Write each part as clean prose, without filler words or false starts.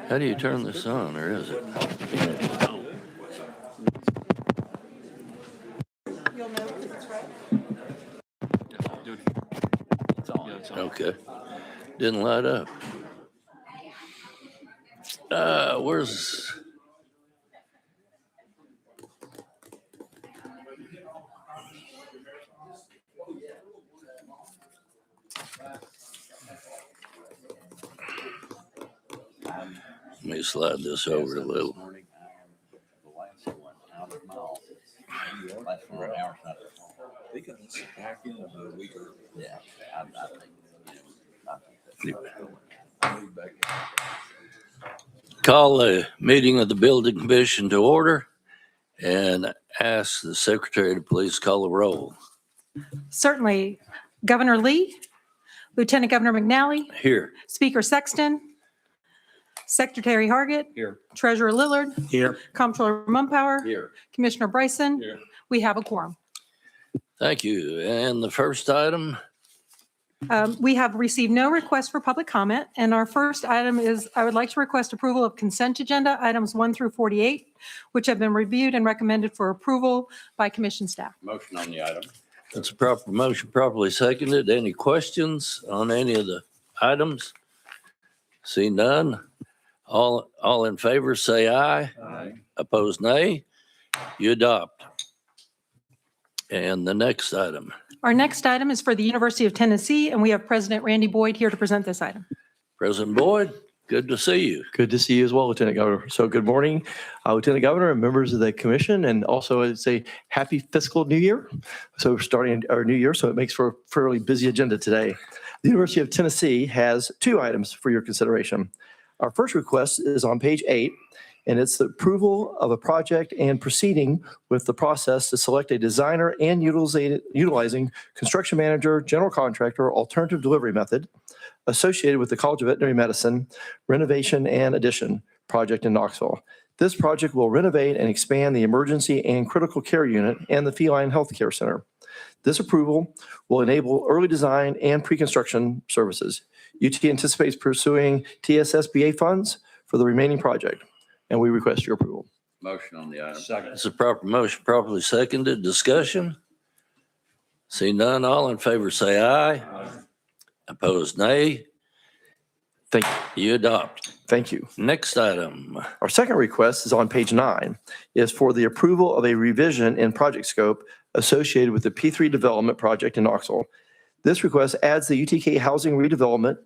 How do you turn this on, or is it? You'll know because it's red. It's on. Yeah, it's on. Okay. Didn't light up. Where's? Let me slide this over a little. The last one out of my office. Last one, hour side. They got us back in a week early. Yeah, I think, you know, I'll be back. Call the meeting of the Building Commission to order and ask the secretary to please call the roll. Certainly. Governor Lee, Lieutenant Governor McNally, Here. Speaker Sexton, Secretary Hargett, Here. Treasurer Lillard, Here. Comptroller Mumpower, Here. Commissioner Bryson. Here. We have a quorum. Thank you. And the first item, We have received no request for public comment, and our first item is, I would like to request approval of consent agenda items 1 through 48, which have been reviewed and recommended for approval by commission staff. Motion on the item. it's a proper motion, properly seconded. Any questions on any of the items? See none. All in favor, say aye. Aye. Opposed, nay. You adopt. And the next item, Our next item is for the University of Tennessee, and we have President Randy Boyd here to present this item. President Boyd, good to see you. Good to see you as well, Lieutenant Governor. So good morning, Lieutenant Governor and members of the commission, and also I'd say happy fiscal new year. So we're starting our new year, so it makes for a fairly busy agenda today. The University of Tennessee has 2 items for your consideration. Our first request is on page 8, and it's the approval of a project and proceeding with the process to select a designer and utilizing construction manager, general contractor, alternative delivery method associated with the College of Veterinary Medicine renovation and addition project in Knoxville. This project will renovate and expand the emergency and critical care unit and the feline health care center. This approval will enable early design and pre-construction services. UT anticipates pursuing TSSBA funds for the remaining project, and we request your approval. Motion on the item. Second. It's a proper motion, properly seconded. Discussion? See none. All in favor, say aye. Opposed, nay. Thank You adopt. Thank you. Next item. Our second request is on page 9, is for the approval of a revision in project scope associated with the P3 development project in Knoxville. This request adds the UTK housing redevelopment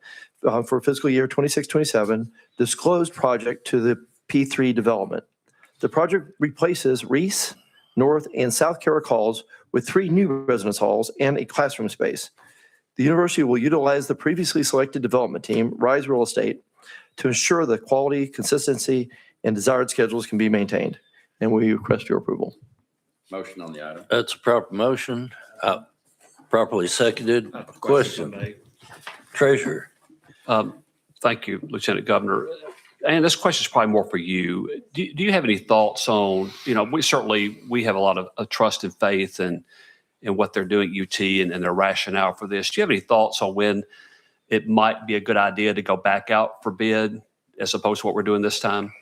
for fiscal year 26-27 disclosed project to the P3 development. The project replaces Reese, North, and South Carrick halls with 3 new residence halls and a classroom space. The university will utilize the previously selected development team, Rise Real Estate, to ensure the quality, consistency, and desired schedules can be maintained. And we request your approval. Motion on the item. That's a proper motion, properly seconded. Question. Treasurer. Thank you, Lieutenant Governor. And this question is probably more for you. Do you have any thoughts on, we have a lot of trust and faith in what they're doing at UT and their rationale for this. Do you have any thoughts on when it might be a good idea to go back out for bid as opposed to what we're doing this time?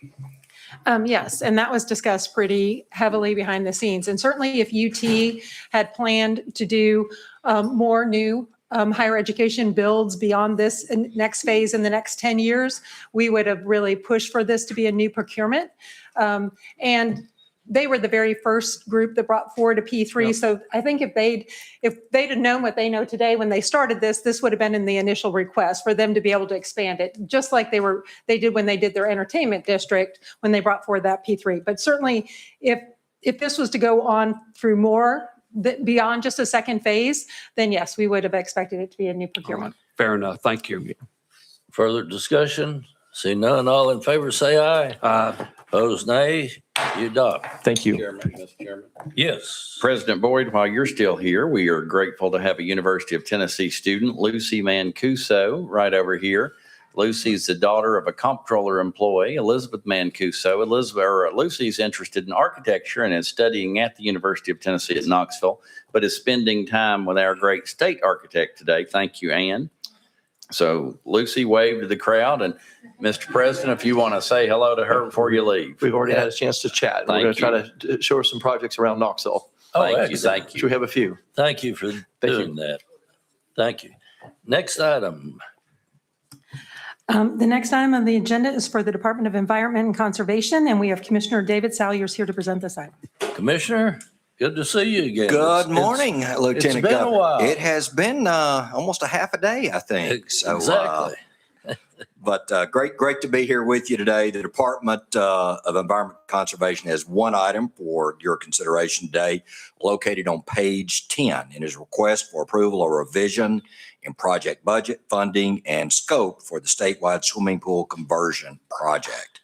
Yes, and that was discussed pretty heavily behind the scenes. And certainly if UT had planned to do more new higher education builds beyond this next phase in the next 10 years, we would have really pushed for this to be a new procurement. And they were the very first group that brought forward a P3. Yep. So I think if they'd have known what they know today when they started this would have been in the initial request for them to be able to expand it, just like they did when they did their entertainment district when they brought forward that P3. But certainly if this was to go on through more beyond just a second phase, then yes, we would have expected it to be a new procurement. Fair enough. Thank you. Further discussion? See none. All in favor, say aye. Opposed, nay. You adopt. Thank you. Chairman, Mr. Chairman. Yes. President Boyd, while you're still here, we are grateful to have a University of Tennessee student, Lucy Mancuso, right over here. Lucy's the daughter of a comptroller employee, Elizabeth Mancuso. Lucy's interested in architecture and is studying at the University of Tennessee at Knoxville, but is spending time with our great state architect today. Thank you, Ann. So Lucy waved to the crowd, and Mr. President, if you want to say hello to her before you leave. We've already had a chance to chat. We're going Thank to try to show her some projects around Knoxville. Oh, Thank you, excellent. thank Which we you. have a few. Thank you for doing that. Thank you. Next item. The next item on the agenda is for the Department of Environment and Conservation, and we have Commissioner David Salyers here to present this item. Commissioner, good to see you again. Good It's- morning, Lieutenant been a Governor. while. It has been almost a half a day, I think. So, Exactly. But great to be here with you today. The Department of Environment Conservation has one item for your consideration today, located on page 10, and is request for approval of revision in project budget, funding, and scope for the statewide swimming pool conversion project.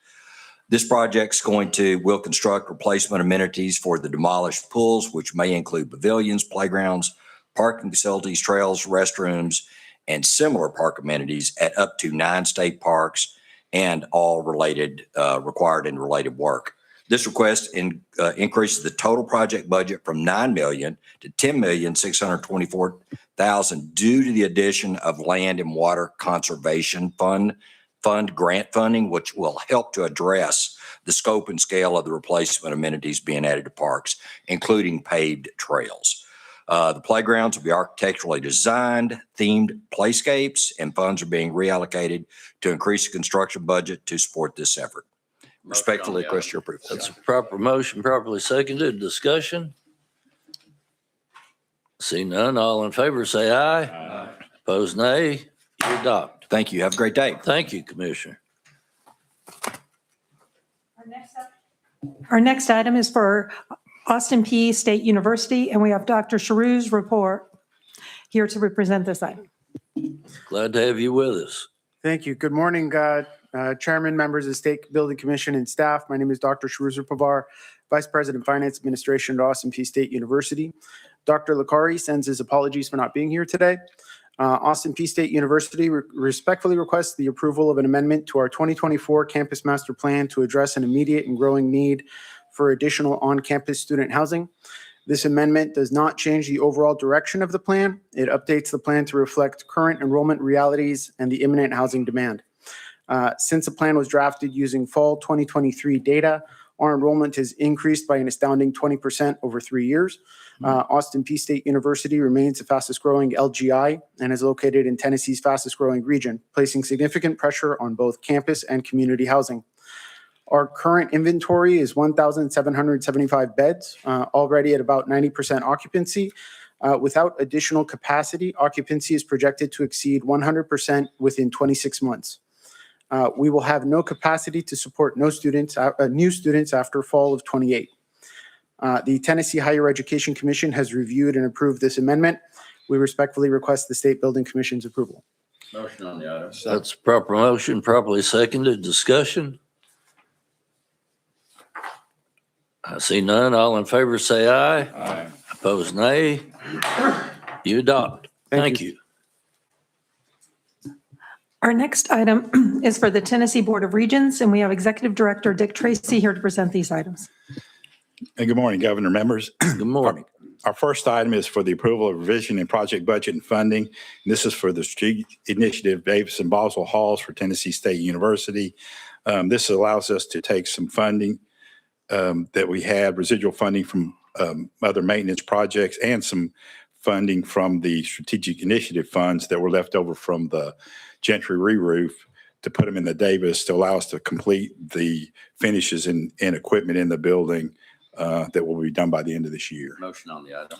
This project's will construct replacement amenities for the demolished pools, which may include pavilions, playgrounds, parking facilities, trails, restrooms, and similar park amenities at up to 9 state parks and all related, required and related work. This request increases the total project budget from $9 million to $10,624,000 due to the addition of Land and Water Conservation Fund grant funding, which will help to address the scope and scale of the replacement amenities being added to parks, including paved trails. The playgrounds will be architecturally designed, themed playscapes, and funds are being reallocated to increase the construction budget to support this effort. Respectfully request your approval. That's a proper motion, properly seconded. Discussion? See none. All in favor, say aye. Aye. Opposed, nay. You adopt. Thank you. Have a great day. Thank you, Commissioner. Our next item is for Austin Peay State University, and we have Dr. Charouz's report here to represent this item. Glad to have you with us. Thank you. Good morning, Chairman, members of the State Building Commission, and staff. My name is Dr. Charouz Pavar, Vice President of Finance Administration at Austin Peay State University. Dr. Licari sends his apologies for not being here today. Austin Peay State University respectfully requests the approval of an amendment to our 2024 Campus Master Plan to address an immediate and growing need for additional on-campus student housing. This amendment does not change the overall direction of the plan. It updates the plan to reflect current enrollment realities and the imminent housing demand. Since the plan was drafted using fall 2023 data, our enrollment has increased by an astounding 20% over 3 years. Austin Peay State University remains the fastest growing LGI and is located in Tennessee's fastest growing region, placing significant pressure on both campus and community housing. Our current inventory is 1,775 beds, already at about 90% occupancy. Without additional capacity, occupancy is projected to exceed 100% within 26 months. We will have no capacity to support new students after fall of 28. The Tennessee Higher Education Commission has reviewed and approved this amendment. We respectfully request the State Building Commission's approval. Motion on the item. That's a proper motion, properly seconded. Discussion? I see none. All in favor, say aye. Aye. Opposed, nay. You adopt. Thank you. Our next item is for the Tennessee Board of Regents, and we have Executive Director Dick Tracy here to present these items. And good morning, Governor, members. Good morning. Our first item is for the approval of revision in project budget and funding. And this is for the Strategic Initiative Davis and Boswell Halls for Tennessee State University. This allows us to take some funding that we had, residual funding from other maintenance projects and some funding from the Strategic Initiative funds that were left over from the Gentry re-roof to put them in the Davis to allow us to complete the finishes and equipment in the building that will be done by the end of this year. Motion on the item.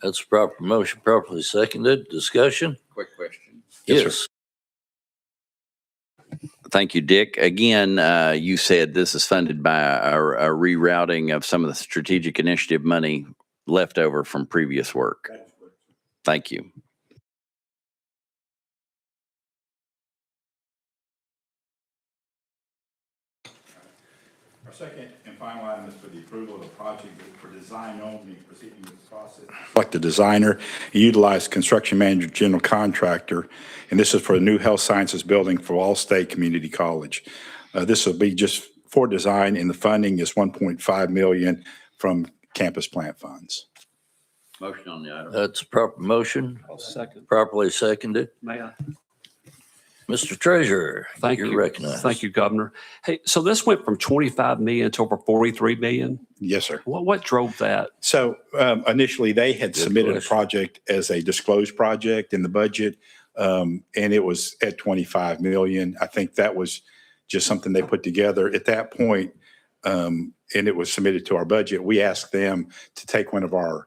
That's a proper motion, properly seconded. Discussion? Quick question. Yes. Thank you, Dick. Again, you said this is funded by a rerouting of some of the strategic initiative money left over from previous work. Thank you. Our second and final item is for the approval of the project for design only, proceeding with the process. Select a designer and utilize construction manager, general contractor, and this is for a new health sciences building for All-State Community College. This will be just for design, and the funding is $1.5 million from campus plant funds. Motion on the item. That's a proper motion, Second. properly seconded. May I? Mr. Treasurer, Thank you're you. recognized. Thank you, Governor. Hey, so this went from 25 million to over 43 million. Yes, sir. What drove that? So initially, they had Good submitted a question. project as a disclosed project in the budget, and it was at 25 million. I think that was just something they put together at that point, and it was submitted to our budget. We asked them to take one of our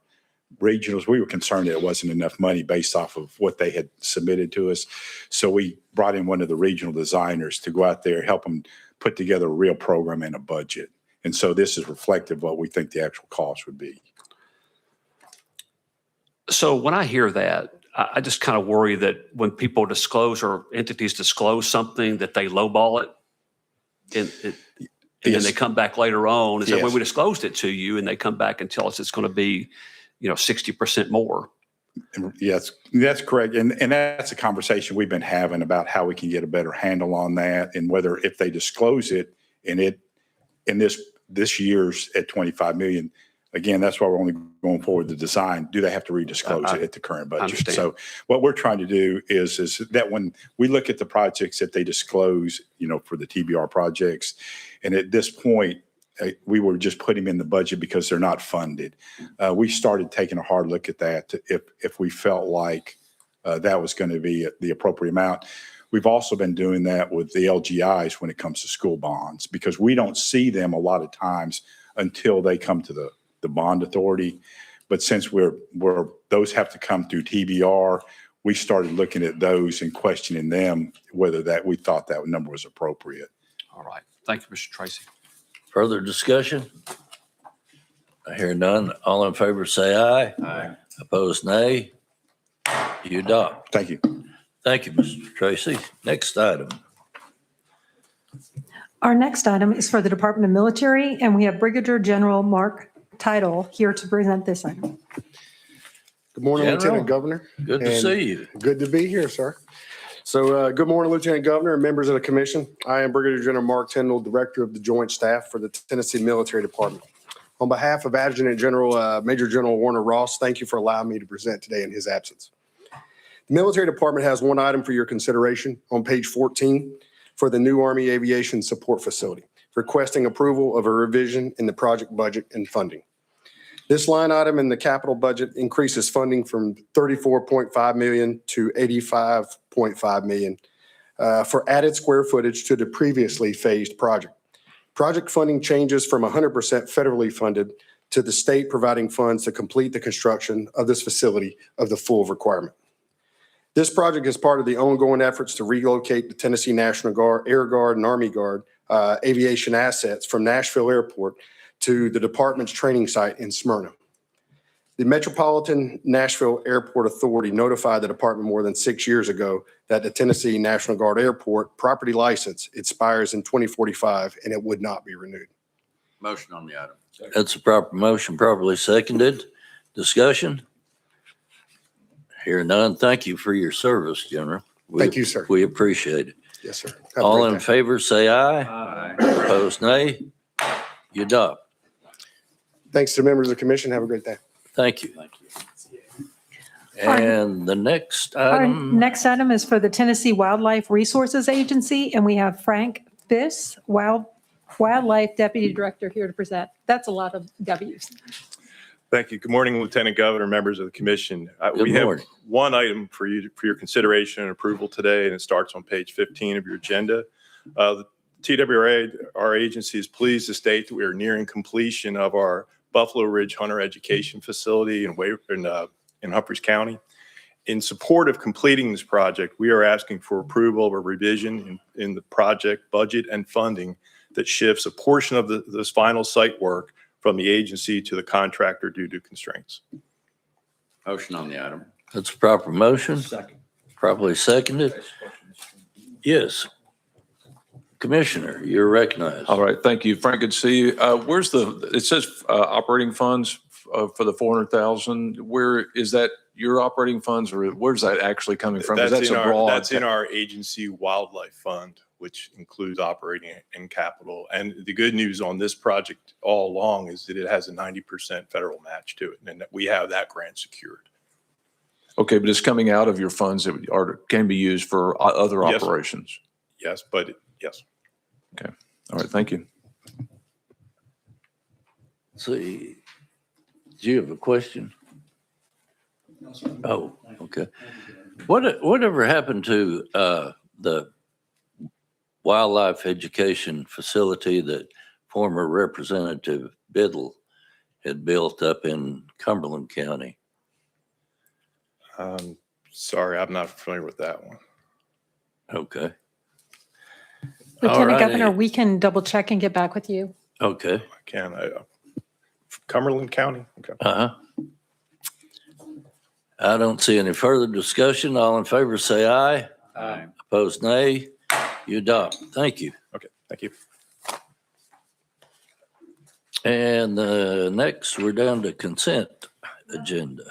regionals. We were concerned that it wasn't enough money based off of what they had submitted to us. So we brought in one of the regional designers to go out there, help them put together a real program and a budget. And so this is reflective of what we think the actual cost would be. So when I hear that, I just kind of worry that when people disclose or entities disclose something that they lowball it. And then Yes. they come back later on and say, well, Yes. we disclosed it to you. And they come back and tell us it's going to be, 60% more. Yes, that's correct. And that's a conversation we've been having about how we can get a better handle on that and whether if they disclose it and in this year's at 25 million, again, that's why we're only going forward the design. Do they have to redisclose it at the current budget? understand. So what we're trying to do is that when we look at the projects that they disclose, for the TBR projects, and at this point, we were just putting them in the budget because they're not funded. We started taking a hard look at that if we felt like that was going to be the appropriate amount. We've also been doing that with the LGIs when it comes to school bonds because we don't see them a lot of times until they come to the bond authority. But since those have to come through TBR, we started looking at those and questioning them whether we thought that number was appropriate. All right. Thank you, Mr. Tracy. Further discussion? I hear none. All in favor, say aye. Aye. Opposed, nay. You adopt. Thank you. Thank you, Mr. Tracy. Next item. Our next item is for the Department of Military, and we have Brigadier General Mark Title here to present this item. Good morning, General. Lieutenant Governor. Good to And see you. Good to be here, sir. So good morning, Lieutenant Governor and members of the commission. I am Brigadier General Mark Tyndall, Director of the Joint Staff for the Tennessee Military Department. On behalf of Adjutant General Major General Warner Ross, thank you for allowing me to present today in his absence. The Military Department has one item for your consideration on page 14 for the new Army Aviation Support Facility, requesting approval of a revision in the project budget and funding. This line item in the capital budget increases funding from $34.5 million to $85.5 million for added square footage to the previously phased project. Project funding changes from 100% federally funded to the state providing funds to complete the construction of this facility of the full requirement. This project is part of the ongoing efforts to relocate the Tennessee National Guard, Air Guard, and Army Guard aviation assets from Nashville Airport to the department's training site in Smyrna. The Metropolitan Nashville Airport Authority notified the department more than 6 years ago that the Tennessee National Guard Airport property license expires in 2045 and it would not be renewed. Motion on the item. That's a proper motion, properly seconded. Discussion? Hear none. Thank you for your service, General. Thank you, sir. We appreciate it. Yes, sir. Have a All great in day. favor, say aye. Aye. Opposed, nay. You adopt. Thanks to members of the commission. Have a great day. Thank you. And the next Our item, next item is for the Tennessee Wildlife Resources Agency, and we have Frank Fiss, Wildlife Deputy Director, here to present. That's a lot of Ws. Thank you. Good morning, Lieutenant Governor, members of the commission. Good We have morning. one item for your consideration and approval today, and it starts on page 15 of your agenda. The TWRA, our agency, is pleased to state that we are nearing completion of our Buffalo Ridge Hunter Education Facility in Humphreys County. In support of completing this project, we are asking for approval of a revision in the project budget and funding that shifts a portion of this final site work from the agency to the contractor due to constraints. Motion on the item. that's a proper motion. Second. Properly seconded. Yes. Commissioner, you're recognized. All right, thank you. Frank, good to see you. It says operating funds for the 400,000. Where is that, your operating funds, or where's that actually coming from? 'Cause That's a broad- that's in our agency wildlife fund, which includes operating and capital. And the good news on this project all along is that it has a 90% federal match to it, and that we have that grant secured. Okay, but it's coming out of your funds that are, can be used for other Yes. operations. Yes, but yes. All right, thank you. See, do you have a question? Oh, okay. Whatever happened to the wildlife education facility that former Representative Biddle had built up in Cumberland County? Sorry, I'm not familiar with that one. Okay, Lieutenant Governor, righty. we can double check and get back with you. okay, I can, Cumberland County? Okay. uh-huh. I don't see any further discussion. All in favor, say aye. Aye. Opposed, nay. You adopt. Thank you. Okay, thank you. And next, we're down to consent agenda.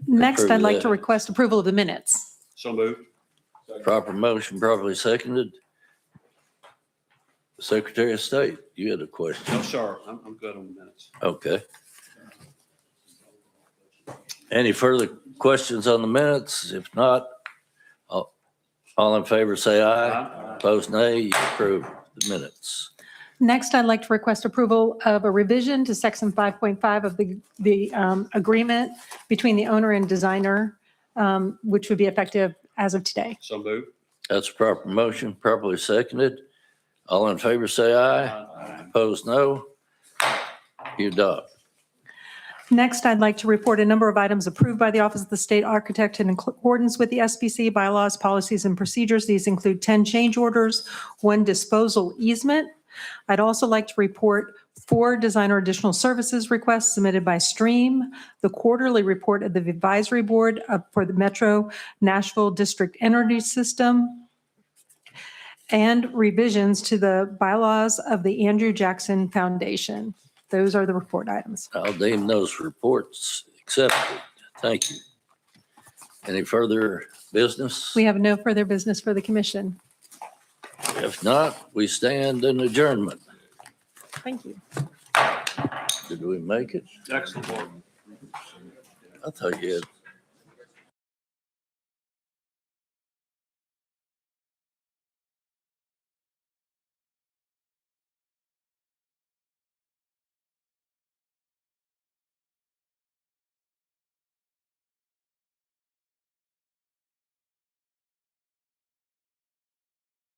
Next, Approve I'd like that. to request approval of the minutes. So moved. Proper motion, properly seconded. Secretary of State, you had a question. No, sir. I'm good on the minutes. Okay. Any further questions on the minutes? If not, all in favor, say aye. Opposed, nay. You approve the minutes. Next, I'd like to request approval of a revision to section 5.5 of the agreement between the owner and designer, which would be effective as of today. So moved. That's a proper motion, properly seconded. All in favor, say aye. Opposed, no. You adopt. Next, I'd like to report a number of items approved by the Office of the State Architect in accordance with the SBC bylaws, policies, and procedures. These include 10 change orders, 1 disposal easement. I'd also like to report 4 designer additional services requests submitted by Stream, the quarterly report of the advisory board for the Metro Nashville District Energy System, and revisions to the bylaws of the Andrew Jackson Foundation. Those are the report items. I'll deem those reports accepted. Thank you. Any further business? We have no further business for the commission. If not, we stand in adjournment. Thank you. Did we make it? Excellent work. I thought you had